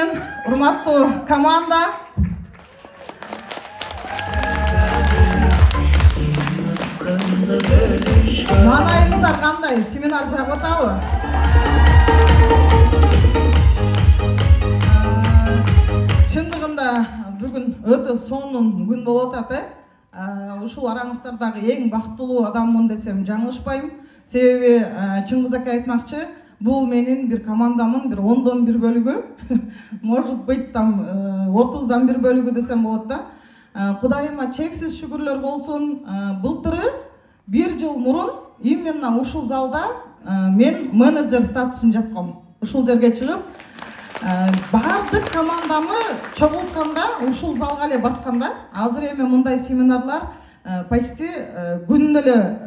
бүгін урматтуу команда манайыңыздар кандай семинар жагып атабы? Чындыгында бүгүн өтө сонун күн болуп атат. Ушул араңыздардағы ең бактылуу адаммын десем жаңылышпайм. Себеби Чыңгыз ака айтмакчы, бул менин бир командамын бир 10дон 1 бөлүгү, может быть там 30дан 1 бөлүгү десем болот да. Кудайыма чексиз шүгүрлөр болсун. Былтыры 1 жыл мурун именно ушул залда мен менеджер статусун жапкам. Ушул жерге чыгып, бардык командамы чогултканда ушул залга эле батканда. Азыр эми мындай семинарлар почти күнүнө эле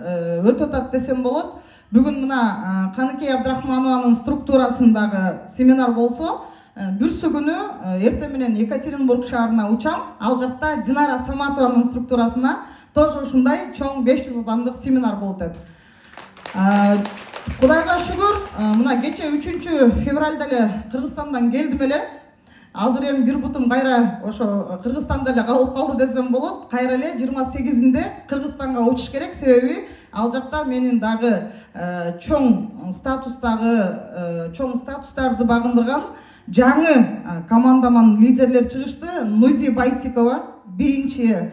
өтүп атат десем болот. Бүгүн мына Каныкей Абдрахманованын структурасындагы семинар болсо, бүрсү күнү эртең менен Екатеринбург шаарына учам. Ал жакта Динара Саматованын структурасына тоже ушундай чоң 500 адамдык семинар болуп атат. Кудайга шүгүр, мына кече 3 февралда эле Кыргызстандан келдим эле. Азыр эми бир бутум кайра ошо Кыргызстанда эле калып калды десем болот. Кайра эле 28-inde Кыргызстанга учуш керек, себеби ал жакта менин дагы чоң статустарды багындырган жаңы командаман лидерлер чыгышты. Нузи Байтикова 1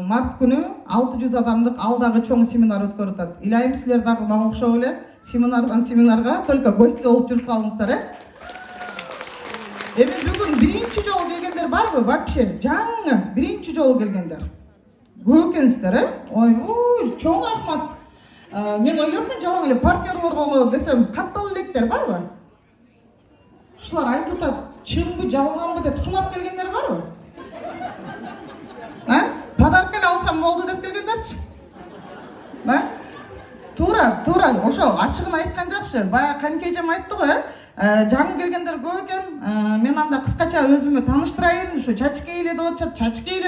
март күнү 600 адамдык алдагы чоң семинар өткөрүп атат. Илайым силер дагы мага окшоп эле семинардан семинарга только гость болуп жүрүп калыңыздар. Эми бүгүн 1 жолу келгендер барбы? Вообще жаңы 1 жолу келгендер. Көп экенсиздер, Ой, чоң рахмат. Мен ойлопмун жалаң эле партнерлорго десем каттал электер барбы? Ушулар айтып атат, чынбы жалганбы деп сынап келгендер барбы? Подарка алсам болду деп келгендерчи? Туура, ошо ачыгын айткан жакшы. Бая Канкейжем айтты го, жаңы келгендер көп экен. Мен анда кыскача өзүмү тааныштырайын, ушу чачкей эле деп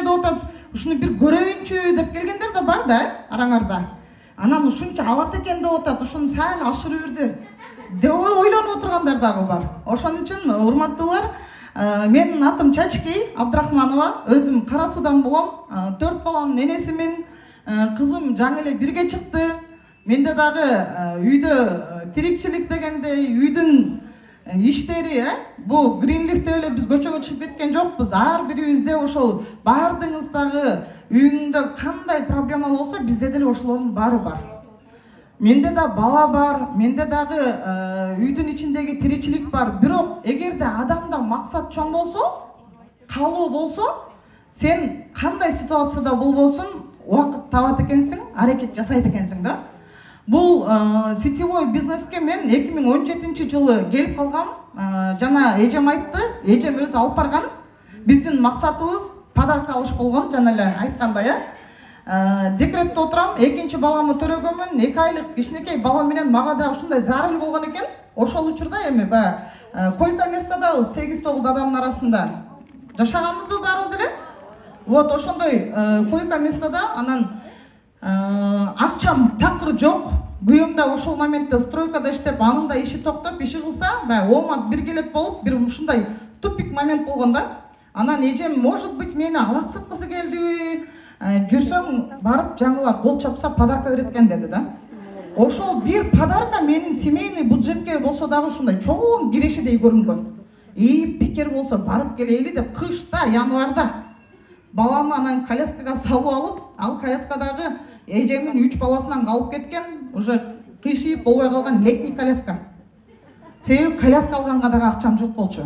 атат. Ушуну бир көрөйүнчү деп келгендер да бар да, араңарда. Анан ушунча алат экен деп атат, ушуну сал ашырып бирди деп ойлонуп отургандар дагы бар. Ошон үчүн урматтуулар, менин атым Чачкей Абдрахманова, өзүм Кара Суудан болом. 4 баланын энесимин. Кызым жаңы эле 1ге чыкты. Менде дагы үйдө тирикчилик дегендей, үйдүн иштери, бу Гринлифте эле биз көчөгө чыгып кеткен жокпуз. Ар бирибизде ошол бардыгыңыздагы үйүңдө кандай проблема болсо, бизде деле ошолордун баары бар. Менде да бала бар, менде дагы үйдүн ичиндеги тиричилик бар. Бирок эгерде адамда максат чоң болсо, каалоо болсо, сен кандай ситуацияда болбосун убакыт табат экенсиң, аракет жасайт экенсиң да. Бул сетевой бизнеске мен 2017 жылы келип калгам. Жана эжем айтты, эжем өзү алып барган. Биздин максатыбыз подарка алыш болгон, жана эле айткандай, декретте отурам, 2 баламы төрөгөнмүн, 2 айлык кичинекей балам менен мага да ушундай зарыл болгон экен. Ошол учурда эми койка местодабыз 8-9 адамдын арасында жашаганбызбы баарыбыз эле? Вот ошондой койка местода, анан акчам такыр жок. Күйөөм да ошол моментте стройкада иштеп, анын да иши токтоп, иши кылса, оомат бир келет болуп, бир ушундай тупик момент болгон да. Анан эжем, может быть, мени алаксыткысы келдиби? Жүрсөң барып жаңыла кол чапса подарка берет экен деди да. Ошол бир подарка менин семейный бюджетке болсо дагы ушундай чоң кирешедей көрүнгөн. Пикер болсо барып келели деп кышта, январда баламы анан коляскага салып алып, ал коляскадагы эжемдин 3 баласынан калып кеткен, уже кыйшыйып болбой калган летний коляска. Себеби коляска алганга дагы акчам жок болчу.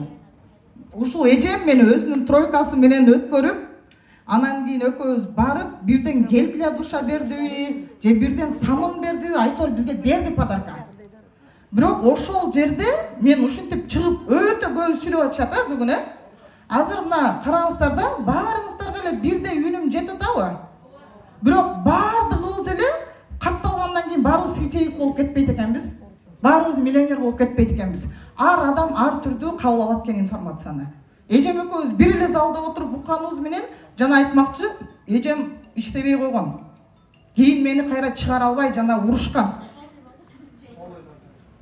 Ушул эжем мени өзүнүн тройкасы менен өткөрүп, анан кийин экөөбүз барып, бирден гель для душа бердиби, же бирден самын бердиби, айтор бизге берди подарка. Бирок ошол жерде мен ушинтип чыгып өтө көп сүйлөп атышат бүгүн. Азыр мына караңыздар да, баарыңыздарга эле бирдей үнүм жетип атабы? Бирок бардыгыбыз эле катталгандан кийин баарыбыз сетевик болуп кетпейт экенбиз. Баарыбыз миллионер болуп кетпейт экенбиз. Ар адам ар түрдүү кабыл алат экен информацияны. Эжем экөөбүз бир эле залда отуруп укканыбыз менен жана айтмакчы, эжем иштебей койгон. Кийин мени кайра чыгара албай жана урушкан.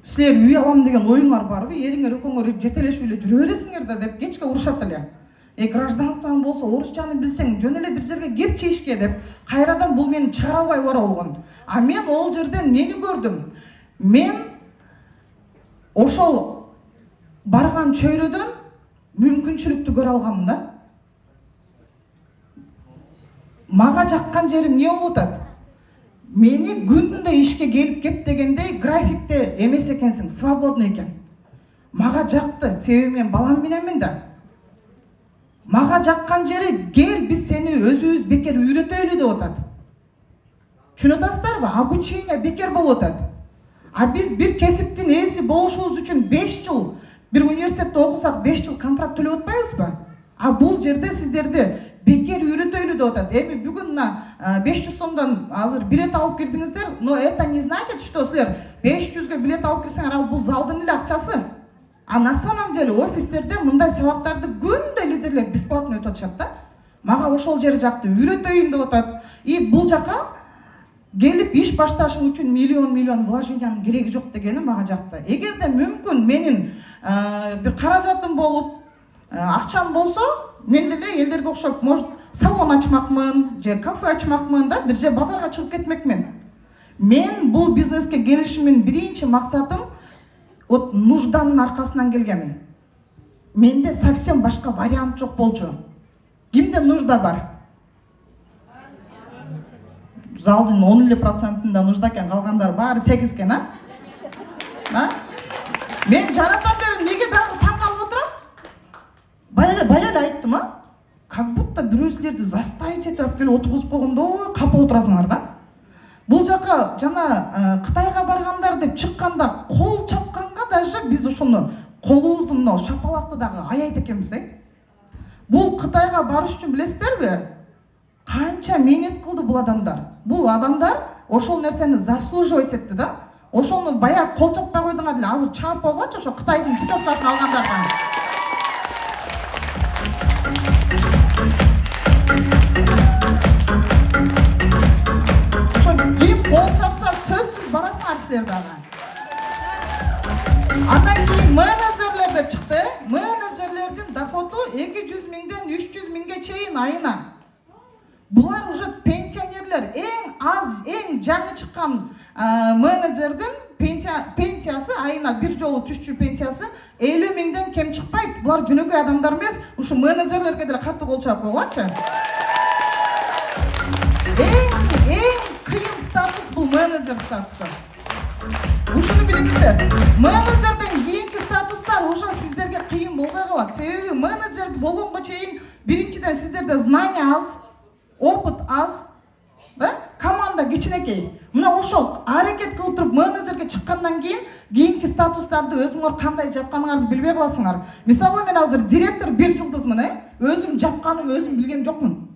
силер үй алам деген оюңар барбы, эриңер экөөңөр жетелешип эле жүрө бересиңер да деп кечке урушат эле. Гражданствоң болсо, орусчаны билсең, жөн эле бир жерге кирчи ишке деп, кайрадан бул мени чыгара албай бара болгон. А мен ол жерден нени көрдүм? Мен ошол барган чөйрөдөн мүмкүнчүлүктү көрө алгам да. Мага жаккан жерим эмне болуп атат? Мени күндө ишке келип кет дегендей графикте эмес экенсиң, свободный экен. Мага жакты, себеби мен балам мененмин да. Мага жаккан жери кел биз сени өзүбүз бекер үйрөтөлү деп атат. Түшүнүп атасыздарбы? Обучение бекер болуп атат. А биз бир кесиптин ээси болушубуз үчүн 5 жыл бир университетте окусак 5 жыл контракт төлөп атпайбызбы? А бул жерде сиздерди бекер үйрөтөлү деп атат. Эми бүгүн мына 500 сомдон азыр билет алып кирдиңиздер, но это не значит, что силер 500га билет алып кирсеңер, ал бул залдын эле акчасы. А на самом деле офистерде мындай сабактарды күндө лидерлер бесплатно өтүп атышат да. Мага ошол жер жакты үйрөтөйүн деп атат. И бул жака келип иш башташың үчүн миллион вложениянын кереги жок дегени мага жакты. Эгерде мүмкүн менин бир каражатым болуп, акчам болсо, мен деле элдерге окшоп, может, салон ачмакмын, же кафе ачмакмын да, бир же базарга чыгып кетмекмин. Мен бул бизнеске келишимдин биринчи максатым от нужданын аркасынан келгенмин. Менде совсем башка вариант жок болчу. Кимде нужда бар? Залдын 10% нужда экен, калгандар баары тегиз экен, а? Мен жаратан бери неге дагы таң калып отурам? Бая эле айттым, а? Как будто бирөө силерди заставить этип алып келип отургузуп койгондой капа отурасыңар да. Бул жака жана Кытайга баргандар деп чыкканда кол чапканга даже биз ошону колубуздун мына шапалакты дагы аябайт экенбиз, Бул Кытайга барыш үчүн билесиздерби? Канча мээнет кылды бул адамдар. Бул адамдар ошол нерсени заслуживать этти да. Ошону баягы кол чаппай койдуңар эле, азыр чаап койгончу ошо Кытайдын путевкасын алгандарга. Ошо ким кол чапса сөзсүз барасыңар силер дагы. Андан кийин менеджерлер деп чыкты. Менеджерлердин доходу 200 миңден 300 миңге чейин айына. Булар уже пенсионерлер, эң жаңы чыккан менеджердин пенсиясы айына бир жолу түшчү пенсиясы 50 миңден кем чыкпайт. Булар жөнөкөй адамдар эмес, ушу менеджерлерге деле катуу кол чаап койгончу. Эң кыйын статус бул менеджер статусу. Ушуну билиңиздер. Менеджерден кийинки статустар уже сиздерге кыйын болбой калат. Себеби менеджер болгонго чейин биринчиден сиздерде знания аз, опыт аз, да? Команда кичинекей. Мына ошол аракет кылып туруп менеджерге чыккандан кийинки статустарды өзүңөр кандай жапканыңарды билбей каласыңар. Мисалы мен азыр директор 1 жылдызмын, өзүм жапканым өзүм билгем жокмун.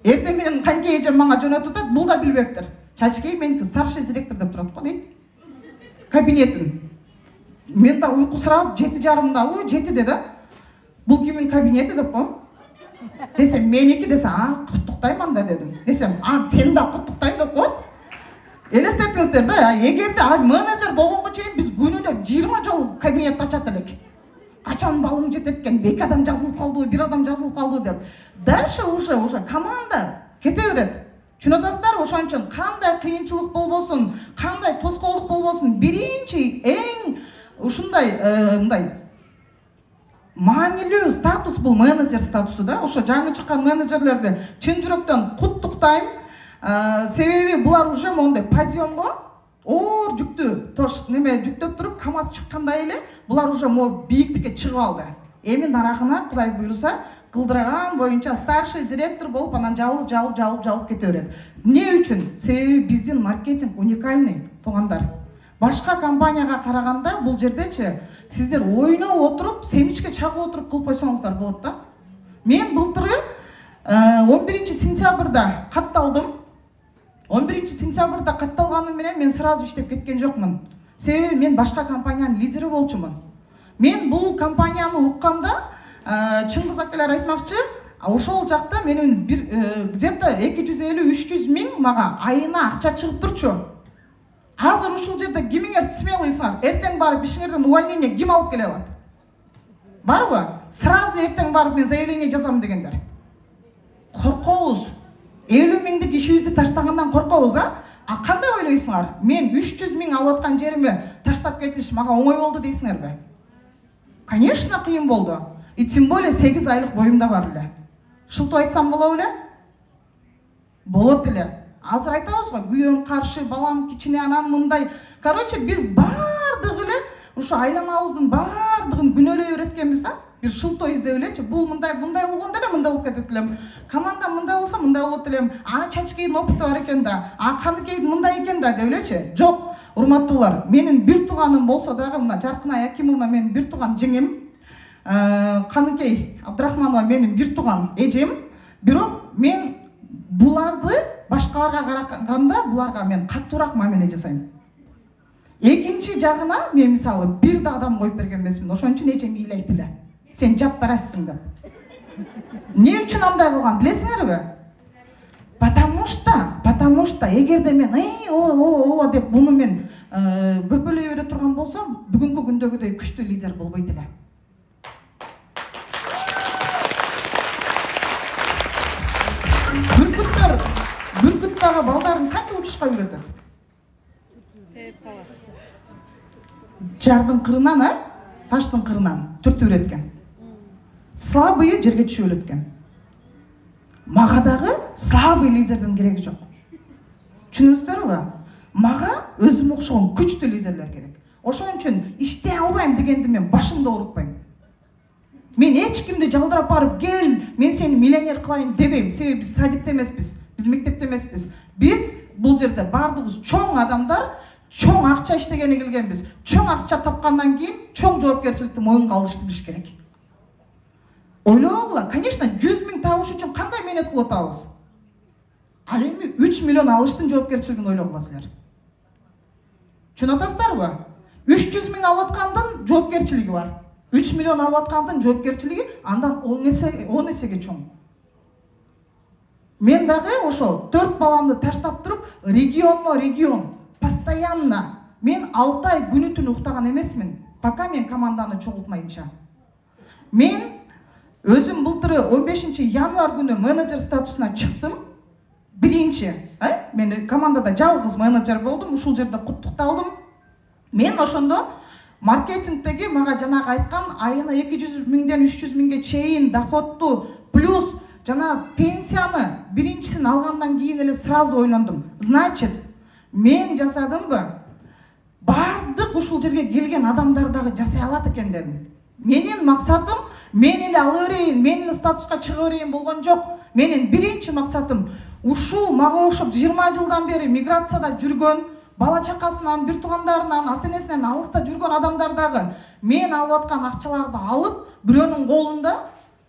Эртең менен канча эжем мага жөнөтүп атат, бул да билбептир. Чачкей меники старший директор деп турат го дейт. Кабинетин. Мен да уйкусурап 7:30да, 7 да. Бул кимдин кабинети деп коем. Десем, меники десе, куттуктайман да дедим. Десем, сени да куттуктайм деп коет. Элестетиңиздер да, эгерде менеджер болгонго чейин биз күнүнө 20 жол кабинет ачат элек. Качан балың жетет экен, 2 адам жазылып калды, 1 адам жазылып калды деп. Дальше уже команда кете берет. Түшүнүп атасыздарбы? Ошон үчүн кандай кыйынчылык болбосун, кандай тоскоолдук болбосун, биринчи эң ушундай мындай маанилүү статус бул менеджер статусу да. Ошо жаңы чыккан менеджерлерди чын жүрөктөн куттуктайм. Себеби булар уже мондай подъемго оор жүктү жүктөп туруп КамАЗ чыккандай эле булар уже бийиктикке чыгып алды. Эми нарагына Кудай буйруса кылдырган боюнча старший директор болуп анан жабылып кете берет. Эмне үчүн? Себеби биздин маркетинг уникальный, туугандар. Башка компанияга караганда бул жердечи сиздер ойноп отуруп, семичке чагып отуруп кылып койсоңуздар болот да. Мен былтыры 11 сентябрда катталдым. 11 сентябрда катталганым менен мен сразу иштеп кеткен жокмун. Себеби мен башка компаниянын лидери болчумун. Мен бул компанияны укканда чыңгыз акалар айтмакчы, ошол жакта менин бир где-то 250-300 миң мага айына акча чыгып турчу. Азыр ушул жерде кимиңер смелыйсыңар, эртең барып ишиңерден увольнение ким алып келе алат? Барбы? Сразу эртең барып мен заявление жазам дегендер. Коркобуз. 50 миңдик ишибизди таштагандан коркобуз, а кандай ойлойсуңар? Мен 300 миң алып аткан жериме таштап кетиш мага оңой болду дейсиңерби? Конечно, кыйын болду. И тем более 8 айлык боюмда бар эле. Шылтып айтсам болобу эле? Болот эле. Азыр айтабыз го, күйөөм каршы, балам кичине, анан мындай. Короче, биз бардыгы эле ушу айланабыздын бардыгын күнөөлөй береткенбиз да. Бир шылтоо издеп элечи, бул мындай болгондо эле мындай болуп кетет элем. Команда мындай болсо мындай болот элем. Чачкейдин опыты бар экен да. Каныкейдин мындай экен да деп элечи. Жок, урматтуулар, менин бир тууганым болсо дагы мына Жаркынай Акимовна менин бир тууган жеңем. Каныкей Абдрахманова менин бир тууган эжем. Бирок мен буларды башкаларга караганда буларга мен катуураак мамиле жасайм. Экинчи жагына мен мисалы бир да адам коюп берген эмесмин. Ошон үчүн эжем ыйлайт эле. Сен жап барасың деп. Эмне үчүн андай кылган билесиңерби? Потому что эгерде мен о деп буну мен бөпөлөй бере турган болсом, бүгүнкү күндөгүдөй күчтүү лидер болбойт эле. Бүркүттөгү балдарын канча учушка үйрөтөт? Теп салат. Жардын кырынан, таштын кырынан түртүп үйрөткөн. Слабый жерге түшүп өлөткөн. Мага дагы слабый лидердин кереги жок. Түшүнүңүздөрбү? Мага өзүм окшогон күчтүү лидерлер керек. Ошон үчүн иштей албайм дегенди мен башымда урутпайм. Мен эч кимди жалдырап барып кел, мен сени миллионер кылайын дебейм. Себеби биз садикте эмеспиз, биз мектепте эмеспиз. Биз бул жерде бардыгыбыз чоң адамдар, чоң акча иштегени келгенбиз. Чоң акча тапкандан кийин чоң жоопкерчиликти моюнга алышты билиш керек. Ойлогула, конечно, 100 миң табыш үчүн кандай менет кылып атабыз? Ал эми 3 миллион алыштын жоопкерчилигин ойлогула силер. Түшүнүп атасыздарбы? 300 миң алып аткандын жоопкерчилиги бар. 3 миллион алып аткандын жоопкерчилиги андан 10 эсеге чоң. Мен дагы ошол 4 баламды таштап туруп, регион, постоянно мен 6 ай күнү түнү уктаган эмесмин, пока мен команданы чогултмайынча. Мен өзүм былтыры 15 январь күнү менеджер статусуна чыктым. Биринчи, мен командада жалгыз менеджер болдум, ушул жерде куттукталдым. Мен ошондо маркетингдеги мага жанагы айткан айына 200 миңден 300 миңге чейин доходту плюс жана пенсияны биринчисин алгандан кийин эле сразу ойлондум. Значит, мен жасадымбы? Бардык ушул жерге келген адамдар дагы жасай алат экен дедим. Менин максатым мен эле ала берейин, мен эле статуска чыга берейин болгон жок. Менин биринчи максатым ушул мага окшоп 20 жылдан бери миграцияда жүргөн, бала чакасынан, бир туугандарынан, ата-энесинен алыста жүргөн адамдар дагы мен алып аткан акчаларды алып, бирөөнүн колунда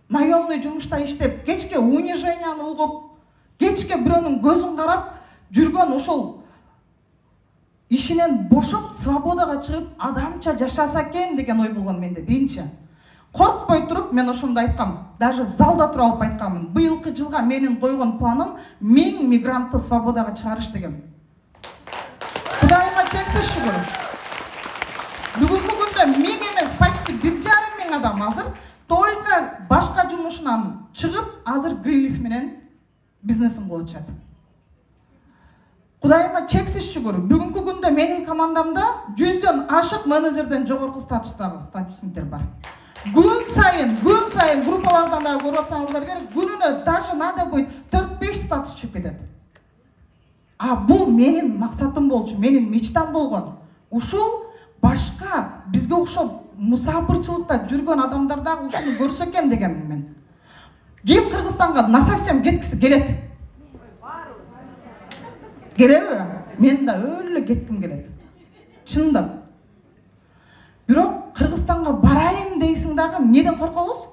наемный жумушта иштеп, кечке униженияны угуп, кечке бирөөнүн көзүн карап жүргөн ошол ишинен бошоп, свободага чыгып, адамча жашаса экен деген ой болгон менде биринчи. Коркпой туруп мен ошондо айткам, даже залда туруп алып айтканмын. Быйылкы жылга менин койгон планым 1000 мигрантты свободага чыгарыш деген. Кудайыма чексиз шүгүр. Бүгүнкү күндө 1000 эмес, почти 1,5 миң адам азыр только башка жумушунан чыгып, азыр Грилиф менен бизнесин кылып атышат. Кудайыма чексиз шүгүр. Бүгүнкү күндө менин командамда 100дөн ашык менеджерден жогорку статустагы статустниктер бар. Күн сайын группалардан да көрүп атсаңыздар керек, күнүнө даже надо будет 4-5 статус чыгып кетет. А бул менин максатым болчу, менин мечтам болгон. Ушул башка бизге окшоп мусапырчылыкта жүргөн адамдар дагы ушуну көрсө экен дегенмин мен. Ким Кыргызстанга насовсем кеткиси келет? Келеби? Мен да өлө кетким келет. Чындап. Бирок Кыргызстанга барайын дейсиң дагы эмнеден коркобуз?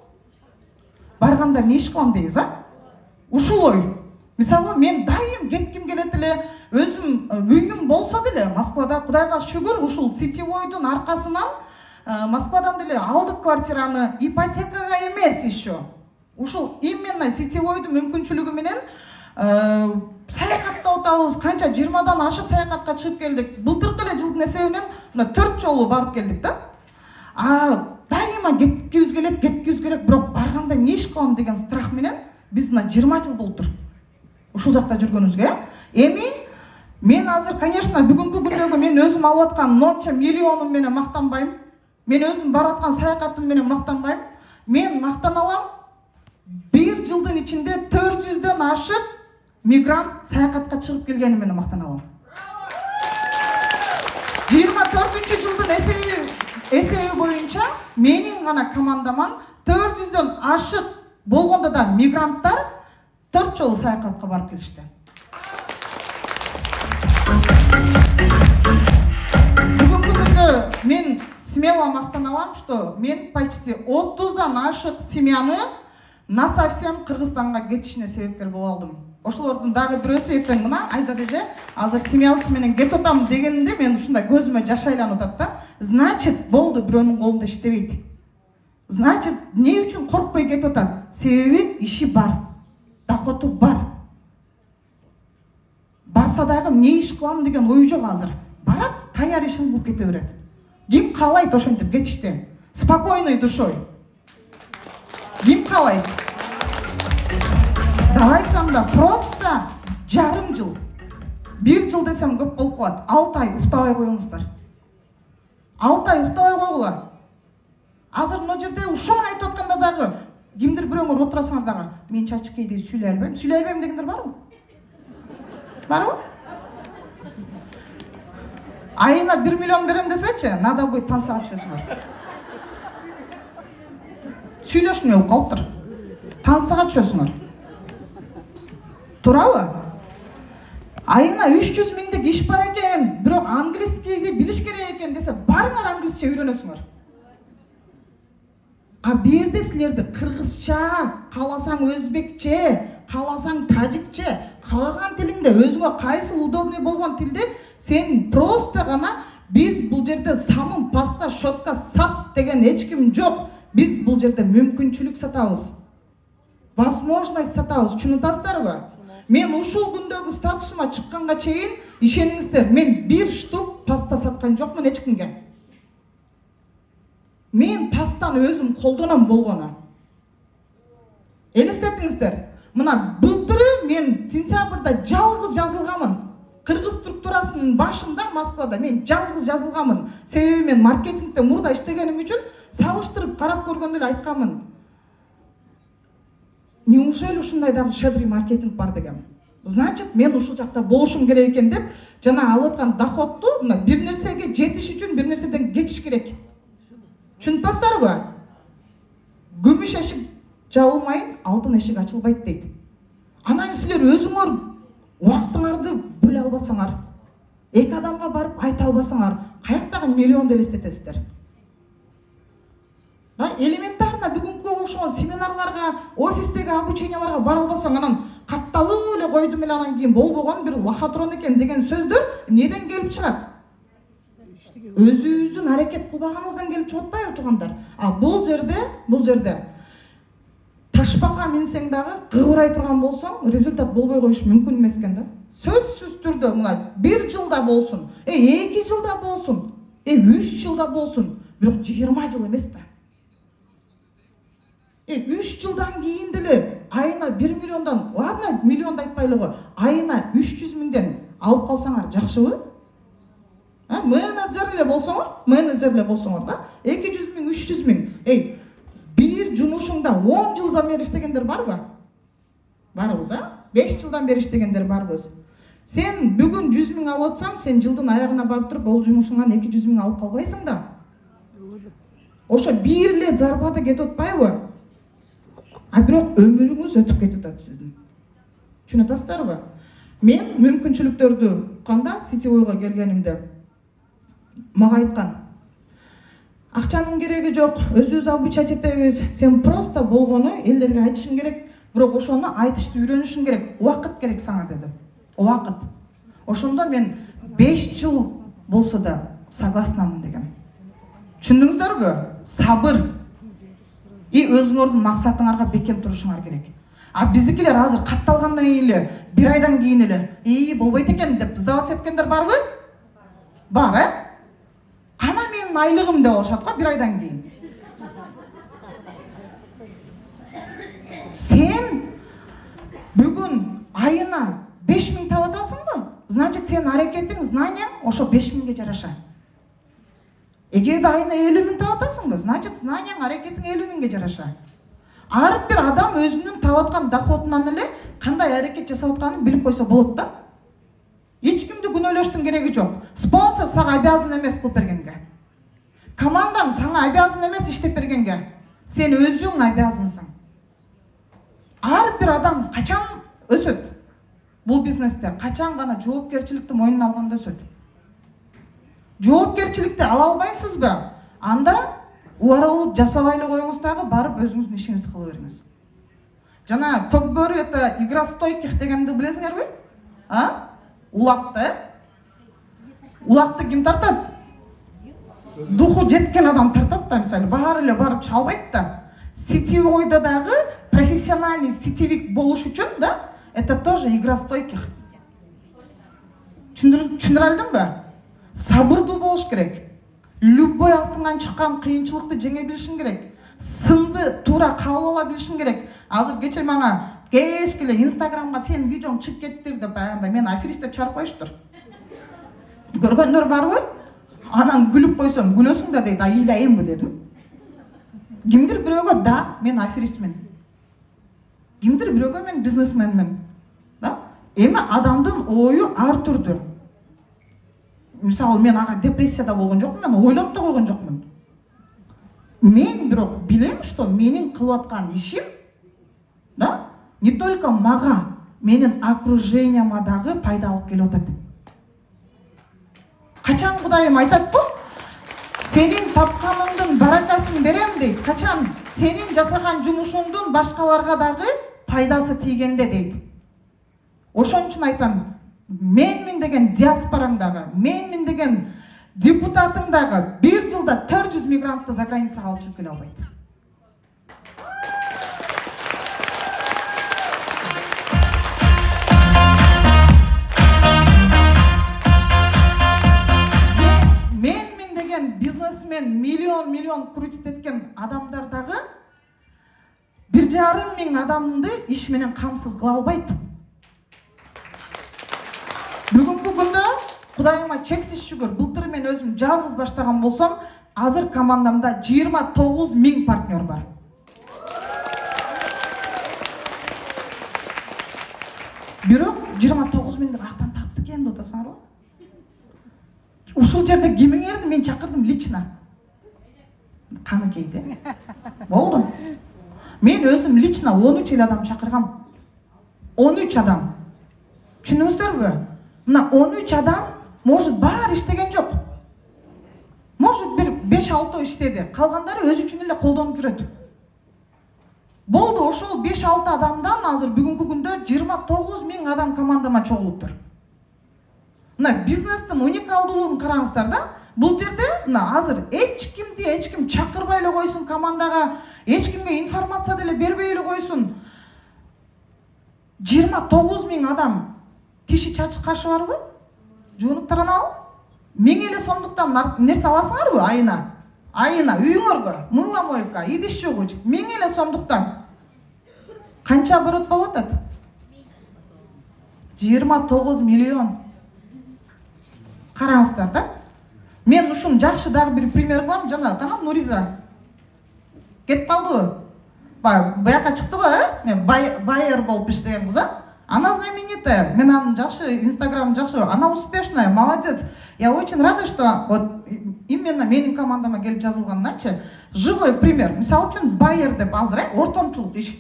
Барганда эмне иш кылам дейбиз, Ушул ой. Мисалы, мен дайым кетким келет эле, өзүм үйүм болсо деле Москвада, Кудайга шүгүр, ушул сетевойдун аркасынан Москвадан деле алдык квартираны, ипотекага эмес еще. Ушул именно сетевойдун мүмкүнчүлүгү менен саякатта отабыз, канча 20-дан ашык саякатка чыгып келдик. Былтыркы эле жылдын эсебинен мына 4 жолу барып келдик да. Дайыма кеткибиз керек, бирок барганда эмне иш кылам деген страх менен биз мына 20 жыл болуптур ушул жакта жүргөнүбүзгө. Эми мен азыр, конечно, бүгүнкү күндөгү мен өзүм алып аткан нонча миллионум менен мактанбайм. Мен өзүм барып аткан саякатым менен мактанбайм. Мен мактана алам. 1 жылдын ичинде 400дөн ашык мигрант саякатка чыгып келгени менен мактана алам. 24-жылдын эсеби боюнча менин гана командаман 400дөн ашык болгондо да мигранттар 4 жолу саякатка барып келишти. Бүгүнкү күндө мен смело мактана алам, что мен почти 30дан ашык семьяны насовсем Кыргызстанга кетишине себепкер боло алдым. Ошолордун дагы бирөөсү эртең мына Айзат эже азыр семьясы менен кетип атам дегенде мен ушундай көзүмө жаш айланып атат да. Значит, болду, бирөөнүн колунда иштебейт. Значит, эмне үчүн коркпой кетип атат? Себеби иши бар, доходу бар. Барса дагы эмне иш кылам деген ой жок азыр. Барат, таяр ишин кылып кете берет. Ким каалайт ошентип кетишти? Спокойной душой. Ким каалайт? Давайтсам да просто жарым жыл. 1 жыл десем көп болуп калат. 6 ай уктабай коюңуздар. 6 ай уктабай койгула. Азыр мына жерде ушуну айтып атканда дагы кимдир бирөөңөр отурасыңар дагы мен чачкейди сүйлөй албайм. Сүйлөй албайм дегендер барбы? Барбы? Айына 1 миллион берем десечи, надо будет танцага түшөсүңөр. Сүйлөшүп болуп калыптыр. Танцага түшөсүңөр. Туурабы? Айына 300 миңдик иш бар экен, бирок английскийди билиш керек экен десе, барыңар англисче үйрөнөсүңөр. Берде силерди кыргызча, кааласаң өзбекче, кааласаң тажикче, каалаган тилиңде өзүңө кайсыл удобный болгон тилде сен просто гана биз бул жерде самын, паста, шотка сат деген эч ким жок. Биз бул жерде мүмкүнчүлүк сатабыз. Возможность сатабыз. Түшүнүп Мен ушул күндөгү статусума чыкканга чейин ишениңиздер, мен 1 штук паста саткан жокмун эч кимге. Мен пастаны өзүм колдоном болгону. Элестетиңиздер. Мына былтыры мен сентябрда жалгыз жазылганмын. Кыргыз структурасынын башында Москвада мен жалгыз жазылганмын. Себеби мен маркетингде мурда иштегеним үчүн салыштырып карап көргөндө эле айтканмын. Неужели ушундай дагы щедрый маркетинг бар деген? Значит, мен ушул жакта болушум керек экен деп, жана алып аткан доходду мына бир нерсеге жетиш үчүн бир нерседен кетиш керек. Түшүнүпсүздарбы? Күмүш эшик жабылмайын, алтын эшик ачылбайт дейт. Анан силер өзүңөр убактыңарды бөлө албасаңар, эки адамга барып айта албасаңар, каяктагы миллионду элестетесиздер? Элементарно бүгүнкү ошол семинарларга, офистеги обученияларга бара албасаң, анан катталып эле койдум эле, анан кийин болбогон бир лохотрон экен деген сөздөр эмнеден келип чыгат? Өзүбүздүн аракет кылбаганыбыздан келип чыгып атпайбы туугандар? Бул жерде ташпакка минсең дагы кыбырай турган болсоң, результат болбой коюш мүмкүн эмес экен да. Сөзсүз түрдө мына 1 жылда болсун, 2 жылда болсун, 3 жылда болсун, бирок 20 жыл эмес да. 3 жылдан кийин деле айына 1 миллиондан, ладно, миллионду айтпайлы го, айына 300 миңден алып калсаңар жакшыбы? Менеджер эле болсоңор да, 200 миң, 300 миң. Бир жумушуңда 10 жылдан бери иштегендер барбы? Барбыз, 5 жылдан бери иштегендер барбыз. Сен бүгүн 100 миң алып атсаң, сен жылдын аягына барып туруп ол жумушуңан 200 миң алып калбайсың да. Ошо бир эле зарплата кетип атпайбы? Бирок өмүрүңүз өтүп кетип атат сиздин. Түшүнүп атасыздарбы? Мен мүмкүнчүлүктөрдү канда сетевойго келгенимде мага айткан: акчанын кереги жок, өзүбүз обучать этебиз, сен просто болгону элдерге айтышың керек, бирок ошону айтышты үйрөнүшүң керек, убакыт керек сага деди. Убакыт. Ошондо мен 5 жыл болсо да согласнамын дегем. Түшүндүңүздөрбү? Сабыр. Өзүңөрдүн максатыңарга бекем турушуңар керек. А биздикилер азыр катталгандан кийин эле, бир айдан кийин эле, болбойт экен деп сдаваться эткендер барбы? Бар, Кана менин айлыгым деп алышат го бир айдан кийин. Сен бүгүн айына 5000 таап атасыңбы? Значит, сен аракетиң, знанияң ошо 5000ге жараша. Эгерде айына 50 000 таап атасыңбы? Значит, знанияң, аракетиң 50 000ге жараша. Ар бир адам өзүнүн таап аткан доходунан эле кандай аракет жасап атканын билип койсо болот да. Эч кимди күнөөлөштүн кереги жок. Спонсор сага обязан эмес кылып бергенге. Командаң сага обязан эмес иштеп бергенге. Сен өзүң обязансың. Ар бир адам качан өсөт? Бул бизнесте качан гана жоопкерчиликти мойнуна алганда өсөт. Жоопкерчиликти ала албайсызбы? Анда убарылып жасабай эле коюңуз дагы, барып өзүңүздүн ишиңизди кыла бериңиз. Жана көкбөрү это игра стойких дегенди билесиңерби? Улакты. Улакты ким тартат? Духу жеткен адам тартат да, мисалы, баары эле барып чалбайт да. Сетевойда дагы профессиональный сетевик болуш үчүн да, это тоже игра стойких. Түшүндүрө алдымбы? Сабырдуу болуш керек. Любой астыңан чыккан кыйынчылыкты жеңе билишиң керек. Сынды туура кабыл ала билишиң керек. Азыр кечээ мага кеш келе Инстаграмга сен видеоң чыгып кеттир деп баягында мен аферист деп чыгарып коюштур. Көргөндөр барбы? Анан күлүп койсом, күлөсүң да дейт, ыйлайынбы дедим. Кимдир бирөөгө да, мен аферистмин. Кимдир бирөөгө мен бизнесменмин. Да? Эми адамдын ою ар түрдүү. Мисалы, мен ага депрессияда болгон жокмун, мен ойлонуп да койгон жокмун. Мен бирок билем, что менин кылып аткан ишим, да, не только мага, менин окружениема дагы пайда алып келип атат. Качан Кудайым айтат го, сенин тапканыңдын баракасын берем дейт. Качан сенин жасаган жумушуңдун башкаларга дагы пайдасы тийгенде дейт. Ошон үчүн айтам, менмин деген диаспораң дагы, менмин деген депутатың дагы 1 жылда 400 мигрантты за границага алып чыгып келе албайт. Менмин деген бизнесмен миллион крутит эткен адамдар дагы 1,5 миң адамды иш менен камсыз кыла албайт. Бүгүнкү күндө Кудайыма чексиз шүгүр, былтыр мен өзүм жалгыз баштаган болсом, азыр командамда 29 000 партнер бар. Бирок 29 000 каяктан тапты экен деп атасыңарбы? Ушул жерде кимиңерди мен чакырдым лично. Каныкейди. Болду. Мен өзүм лично 13 эл адам чакыргам. 13 адам. Түшүндүңүздөрбү? Мына 13 адам может баары иштеген жок. Может бир 5-6 иштеди. Калгандары өзү үчүн эле колдонуп жүрөт. Болду, ошол 5-6 адамдан азыр бүгүнкү күндө 29 000 адам командама чогулуптур. Мына бизнестин уникалдуулугун караңыздар да. Бул жерде мына азыр эч ким чакырбай эле койсун командага, эч кимге информация деле бербей эле койсун. 29 000 адам тиши чачы кашы барбы? Жуунуп таранабы? 1000 эле сомдуктан нерсе аласыңарбы айына? Айына үйүңөргө, мыла мойка, идиш жуугуч, 1000 эле сомдуктан. Канча оборот болуп атат? 29 миллион. Караңыздар да. Мен ушун жакшы дагы бир пример кылам, жана канам Нуриза. Кетип калдыбы? Баякка чыкты го, мен байер болуп иштеген кыз, Она знаменитая, мен анын жакшы, Инстаграм жакшы, она успешная, молодец. Я очень рада, что вот именно менин командама келип жазылганданчы, живой пример. Мисалы үчүн байер деп азыр, ортомчулук иш,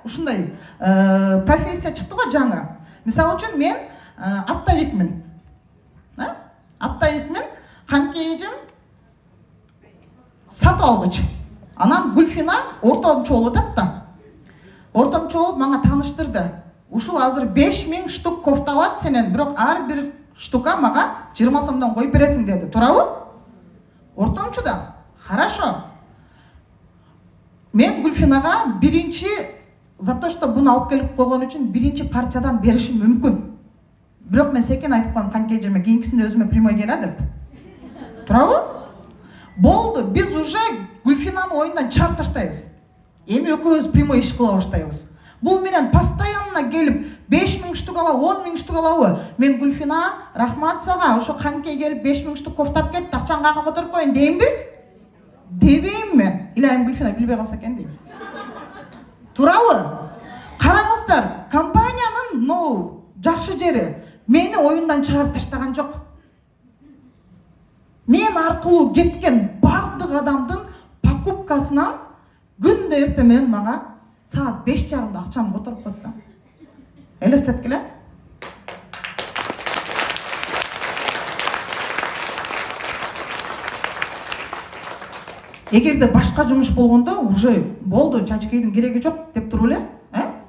ушундай профессия чыкты го жаңы. Мисалы үчүн мен оптовикмин. Оптовикмин, канкейжим сатып алгыч. Анан Гүлфина ортомчу болуп атат да. Ортомчу болуп мага тааныштырды. Ушул азыр 5000 штук кофта алат сенен, бирок ар бир штука мага 20 сомдон коюп бересиң деди. Туурабы? Ортомчу да. Хорошо. Мен Гүлфинага биринчи за то, что буну алып келип койгон үчүн биринчи партиядан беришим мүмкүн. Бирок мен секен айтып коем Канке эжеме кийинкисинде өзүмө прямой келе деп. Туурабы? Болду, биз уже Гүлфинаны оюндан чыгарып таштайбыз. Эми экөөбүз прямой иш кыла баштайбыз. Бул менен постоянно келип 5000 штук алабы, 10 000 штук алабы. Мен Гүлфина, рахмат сага, ошо Канке келип 5000 штук кофтап кетти, акчаны каяка которуп коюн деймби? Дебейм мен. Илайым Гүлфина билбей калса экен дейм. Туурабы? Караңыздар, компаниянын жакшы жери мени оюндан чыгарып таштаган жок. Мен аркылуу кеткен бардык адамдын покупкасынан күндө эртең менен мага саат 5:30 акчамды которуп коет да. Элестеткиле? Эгерде башка жумуш болгондо уже болду, чачкейдин кереги жок деп туруп эле,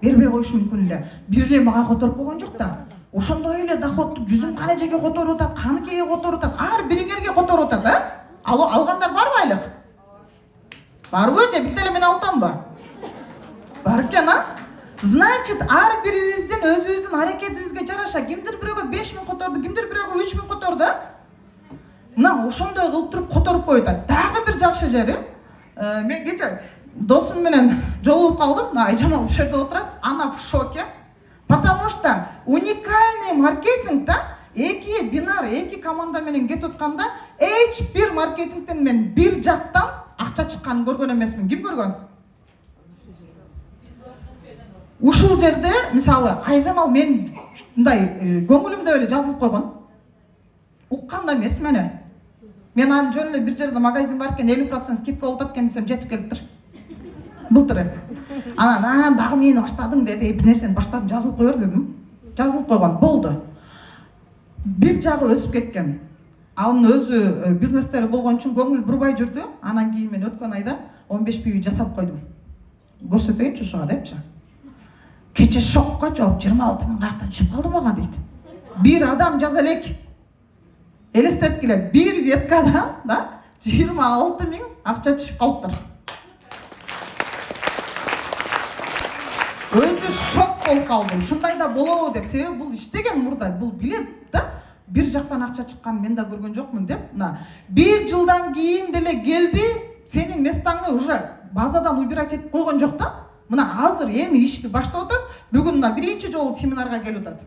бербей коюшу мүмкүн эле. Бир эле мага которуп койгон жок да. Ошондой эле доходду жүзүм канежеге которуп атат, Каныкеге которуп атат, ар бириңерге которуп атат, Алгандар барбы айлык? Барбы же бит эле мен алтамбы? Бар экен, Значит, ар бирибиздин өзүбүздүн аракетибизге жараша кимдир бирөөгө 5000 которду, кимдир бирөөгө 3000 которду. Мына ошондой кылып туруп которуп коюп атат. Дагы бир жакшы жери, мен кече досум менен жолугуп калдым. Айжамал бул жерде отурат, ана в шоке. Потому что уникальный маркетингда эки бинар, эки команда менен кетип атканда H1 маркетингден мен бир жактан акча чыкканын көргөн эмесмин. Ким көргөн? Ушул жерде, мисалы, Айжамал мен мындай көңүлүмдө эле жазылып койгон. Уккан да эмес мени. Мен аны жөн эле бир жерде магазин бар экен, 50% скидка болуп атат экен десем, жетип келиптир. Былтыр. Анан дагы мени баштадың деди, бир нерсени баштадым, жазылып коер дедим. Жазылып койгон, болду. Бир жагы өсүп кеткен. Анын өзү бизнестери болгон үчүн көңүл бурбай жүрдү. Анан кийин мен өткөн айда 15 пиви жасап койдум. Көрсөтөйүнчү ушуга депчи. Кече шокко жооп 26 000 каяктан түшүп калды мага дейт. Бир адам жаза элек. Элестеткиле, бир веткада, 26 000 акча түшүп калыптыр. Өзү шок болуп калды. Ушундай да болобу деп. Себеби бул иштеген мурда, бул билет да. Бир жактан акча чыккан мен да көргөн жокмун деп. Бир жылдан кийин деле келди, сенин местаңды уже базадан убирать этип койгон жок да. Мына азыр эми ишти баштап атат. Бүгүн биринчи жолу семинарга келип атат.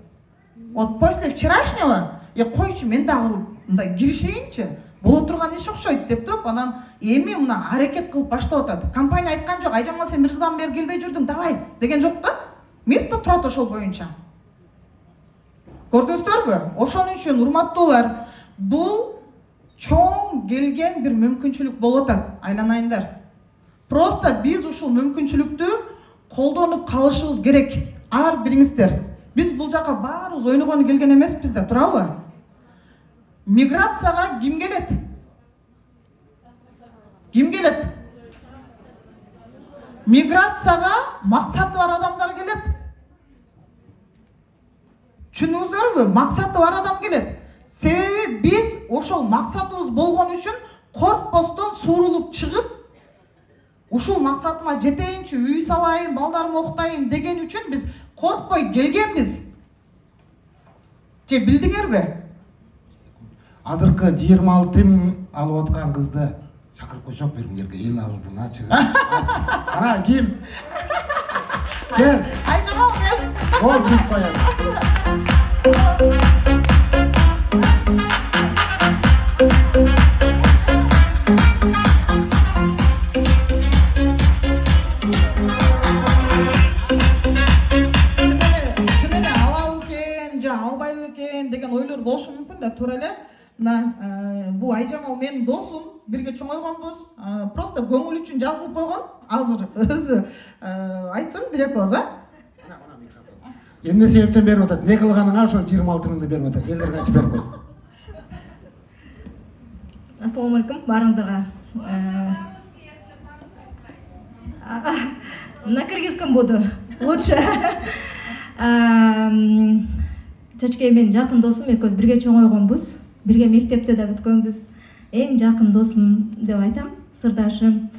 Вот после вчерашнего койчу мен дагы мындай киришейинчи. Боло турган иш окшойт деп туруп, анан эми мына аракет кылып баштап атат. Компания айткан жок, Айжамал сен бир жылдан бери келбей жүрдүң, давай деген жок да. Место турат ошол боюнча. Көрдүңүздөрбү? Ошон үчүн урматтуулар, бул чоң келген бир мүмкүнчүлүк болуп атат, айланайындар. Просто биз ушул мүмкүнчүлүктү колдонуп калышыбыз керек. Ар бириңиздер. Биз бул жака баарыбыз ойногону келген эмеспиз да, туурабы? Миграцияга ким келет? Ким келет? Миграцияга максаты бар адамдар келет. Түшүндүңүздөрбү? Максаты бар адам келет. Себеби биз ошол максатыбыз болгон үчүн коркпостон суурулуп чыгып, ушул максатыма жетейинчи, үй салайын, балдарымы окутайын деген үчүн биз коркпой келгенбиз. Же билдиңерби? Азыркы 26 000 алып аткан кызды чакырып койсок бериңерге, эл алдына чыгып. Ана ким? Кел. Айжамал кел. Ол чыгып коет. Чын эле алабы экен, же албайбы экен деген ойлор болушу мүмкүн да, туура эле. Бул Айжамал менин досум, бирге чоңойгонбуз. Просто көңүл үчүн жазылып койгон. Азыр өзү айтсын бир экөөбүз, Эмне себептен берип атат? Не кылганыңа ошол 26 000 берип атат. Элдерге айтып берип койсун. Ассаламу алейкум, баарыңыздарга. На кыргызском буду. Лучше. Чачкей менин жакын досум, экөөбүз бирге чоңойгонбуз. Бирге мектепте да бүткөнбүз. Эң жакын досум деп айтам, сырдашым.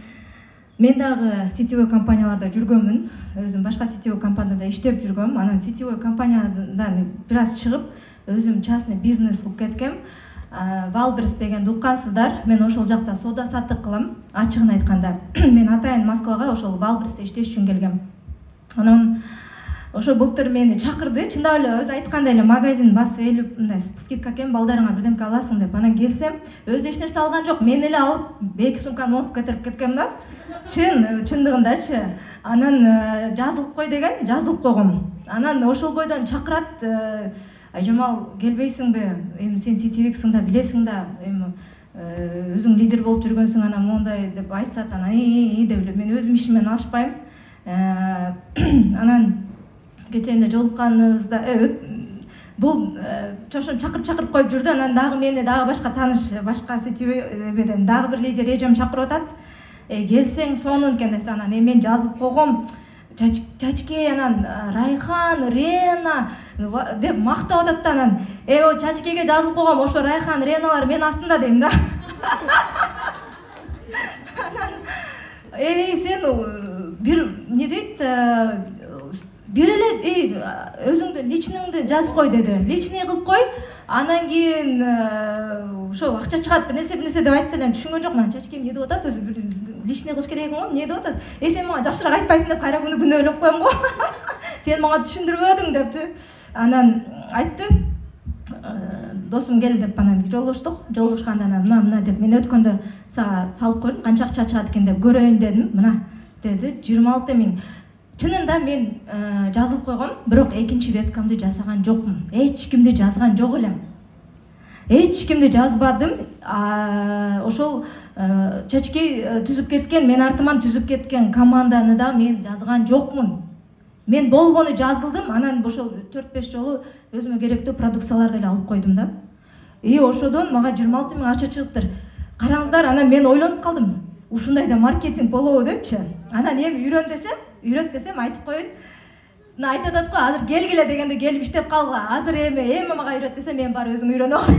Мен дагы сетевой компанияларда жүргөнмүн. Өзүм башка сетевой компанияда иштеп жүргөм. Анан сетевой компаниядан бир аз чыгып, өзүм частный бизнес кылып кеткем. Валберс дегенди уккансыздар. Мен ошол жакта соода саттык кылам. Ачыгын айтканда, мен атайын Москвага ошол Валберсте иштеш үчүн келгем. Анан ошо былтыр мени чакырды. Чындап эле өзү айткандай эле магазин басы элеп мындай скидка экен, балдарыңа бирдемке аласың деп. Анан келсем, өзү эч нерсе алган жок. Мен эле алып 2 сумканы алып кетирип кеткем да. Чындыгындачы. Анан жазылып кой деген, жазылып койгом. Анан ошол бойдон чакырат, Айжамал келбейсиңби? Эми сен сетевиксиң да, билесиң да, эми өзүң лидер болуп жүргөнсүң, анан мондай деп айтсат, анан деп эле мен өзүм ишиммен алышпайм. Анан кечээне жолукканыбызда бул чошон чакырып коюп жүрдү. Анан дагы мени дагы башка тааныш, башка сетевой эмеден дагы бир лидер эжем чакырып атат. Келсең сонун экен десе, анан мен жазылып койгом. Чачке, анан Райхан, Рена деп мактап атат да, анан о Чачкеге жазылып койгом, ошо Райхан, Реналар мен астында дейм да. Анан сен бир не дейт, бир эле өзүңдү личныйыңды жазып кой деди. Личный кылып кой. Анан кийин ошо акча чыгат бир нерсе деп айтты эле, түшүнгөн жокмун. Чачке эмне деп атат, өзү бир личный кылыш керек го, эмне деп атат. Сен мага жакшыраак айтпайсың деп кайра буну күнөө ойлоп коем го. Сен мага түшүндүрбөдүң депчи. Анан айтты, досум кел деп, анан жолугушканда анан мына деп мен өткөндө сага салып койдум, канча акча чыгат экен деп көрөйүн дедим. Мына деди 26 000. Чынында мен жазылып койгом, бирок экинчи веткамды жасаган жокмун. Эч кимди жазган жок элем. Эч кимди жазбадым. Ошол Чачкей түзүп кеткен, мен артыман түзүп кеткен команданы да мен жазган жокмун. Мен болгону жазылдым, анан ошол 4-5 жолу өзүмө керектүү продукцияларды эле алып койдум да. Ошодон мага 26 000 акча чыгыптыр. Караңыздар, анан мен ойлонуп калдым. Ушундай да маркетинг болобу депчи. Анан эми үйрөт десем айтып коет. Мына айтып атат го, азыр келгиле дегенде келип иштеп калгыла. Азыр эми мага үйрөт десем мен баары өзүм үйрөнүп алам.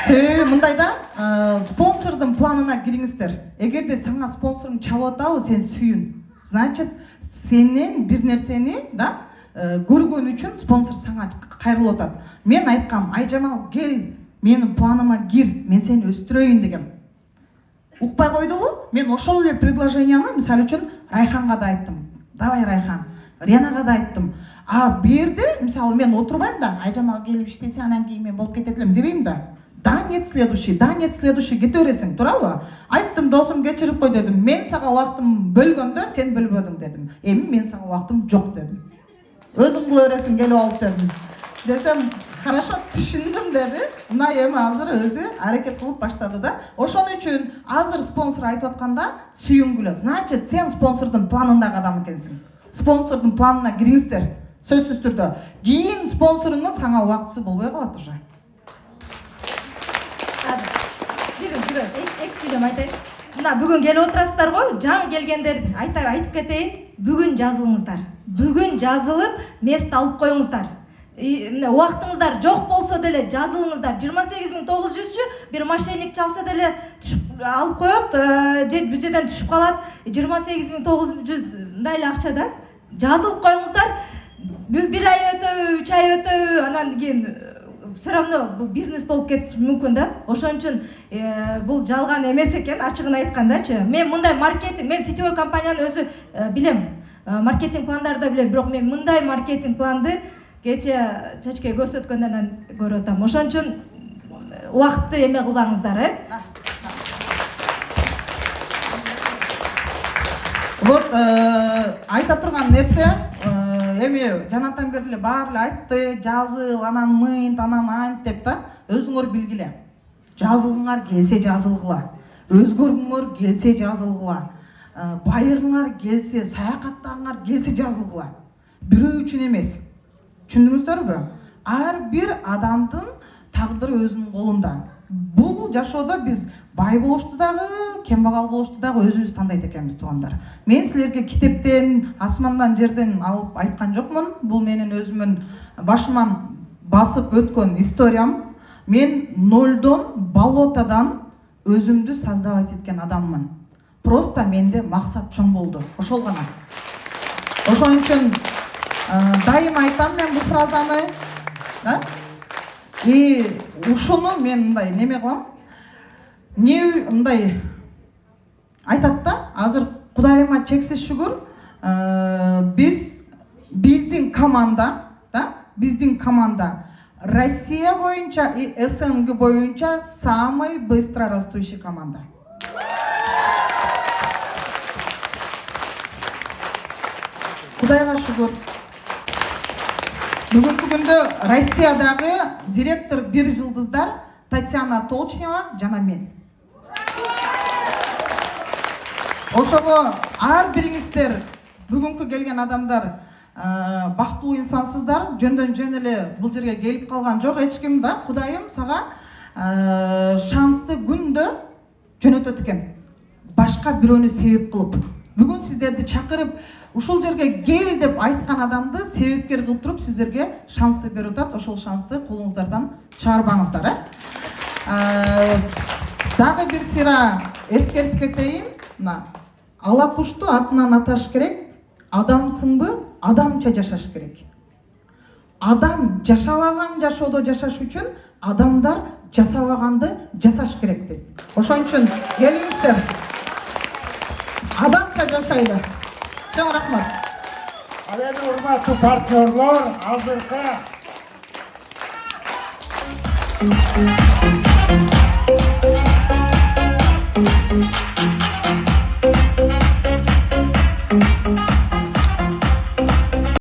Себеби мындай да, спонсордун планына кириңиздер. Эгерде сага спонсоруң чалып атабы, сен сүйүн. Значит, сенен бир нерсени да көргөн үчүн спонсор сага кайрылып атат. Мен айткам, Айжамал кел, менин планыма кир, мен сени өстүрөйүн дегем. Укпай койдубу? Мен ошол эле предложенияны мисалы үчүн Райханга да айттым. Давай Райхан, Ренага да айттым. Бу жерде мисалы мен отурбайм да, Айжамал келип иштесе, анан кийин мен болуп кетет элем дебейм да. Да нет следующий кете бересиң, туурабы? Айттым, досум кечирип кой дедим. Мен сага убактым бөлгөндө сен бөлбөдүң дедим. Эми мен сага убактым жок дедим. Өзүң кыла бересиң, келип алып дедим. Десем, хорошо түшүндүм деди. Мына эми азыр өзү аракет кылып баштады да. Ошон үчүн азыр спонсор айтып атканда сүйүнгүлө. Значит, сен спонсордун планындагы адам экенсиң. Спонсордун планына кириңиздер. Сөзсүз түрдө. Кийин спонсоруңдун сага убактысы болбой калат уже. Эки сүйлөм айтайын. Мына бүгүн келип отурасыздар го, жаңы келгендер айтып кетейин. Бүгүн жазылыңыздар. Бүгүн жазылып, мест алып коюңуздар. Убактыңыздар жок болсо деле жазылыңыздар. 28 900чү бир мошенник чалса деле алып коет, бир жерден түшүп калат. 28 900 мындай эле акча да. Жазылып коюңуздар. Бир ай өтөбү, 3 ай өтөбү, анан кийин все равно бул бизнес болуп кетиши мүмкүн да. Ошон үчүн бул жалган эмес экен, ачыгын айткандачы. Мен мындай маркетинг, мен сетевой компанияны өзү билем. Маркетинг пландарды билем, бирок мен мындай маркетинг планды кече Чачке көрсөткөндөн көрүп атам. Ошон үчүн убакытты эме кылбаңыздар, Вот айта турган нерсе, эми жанатан бери эле баары эле айтты, жазыл, анан мынт, анан ант деп да, өзүңөр билгиле. Жазылыңар келсе жазылгыла. Өзгөргүңөр келсе жазылгыла. Байыгыңар келсе, саякаттагыңар келсе жазылгыла. Бирөө үчүн эмес. Түшүндүңүздөрбү? Ар бир адамдын тагдыры өзүнүн колунда. Бул жашоодо биз бай болушту дагы, кембагал болушту дагы өзүбүз тандайт экенбиз, туугандар. Мен силерге китептен, асмандан, жерден алып айткан жокмун. Бул менин өзүмүн башыман басып өткөн историям. Мен нолдон, болотадан өзүмдү создавать эткен адаммын. просто менде максат чоң болду, ошол гана. Ошон үчүн дайым айтам мен бул фразаны, да? И ушуну мен мындай неме кылам. Не мындай айтат да, азыр Кудайыма чексиз шүгүр, биздин команда, да? Биздин команда Россия боюнча и СНГ боюнча самый быстро растущий команда. Кудайга шүгүр. Бүгүнкү күндө Россиядагы директор бир жылдыздар Татьяна Толчнева жана мен. Ошого ар бириңиздер бүгүнкү келген адамдар бактылуу инсансыздар, жөндөн жөн эле бул жерге келип калган жок эч ким да. Кудайым сага шансты күндө жөнөтөт экен. Башка бирөөнү себеп кылып. Бүгүн сиздерди чакырып ушул жерге кел деп айткан адамды себепкер кылып туруп сиздерге шансты берип атат. Ошол шансты колуңуздардан чыгарбаңыздар. Дагы бир сыйра эскертип кетейин. Ала кушту атынан аташ керек. Адамсыңбы? Адамча жашаш керек. Адам жашабаган жашоодо жашаш үчүн адамдар жасабаганды жасаш керек дейт. Ошон үчүн келиңиздер. Адамча жашайлы. Чоң рахмат. Ал эми урматтуу партнерлор, азыркы